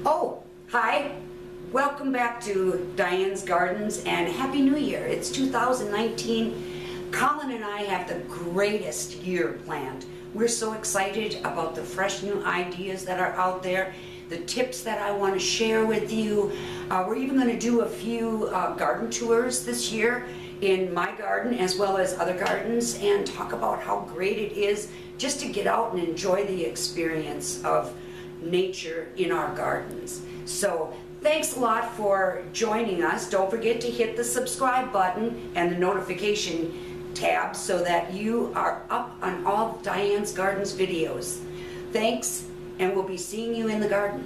Oh, hi. Welcome back to Diane's Gardens and Happy New Year. It's 2019. Colin and I have the greatest year planned. We're so excited about the fresh new ideas that are out there, the tips that I want to share with you. We're even going to do a few garden tours this year in my garden as well as other gardens and talk about how great it is just to get out and enjoy the experience of nature in our gardens. So thanks a lot for joining us. Don't forget to hit the subscribe button and the notification tab so that you are up on all Diane's Gardens videos. Thanks, and we'll be seeing you in the garden.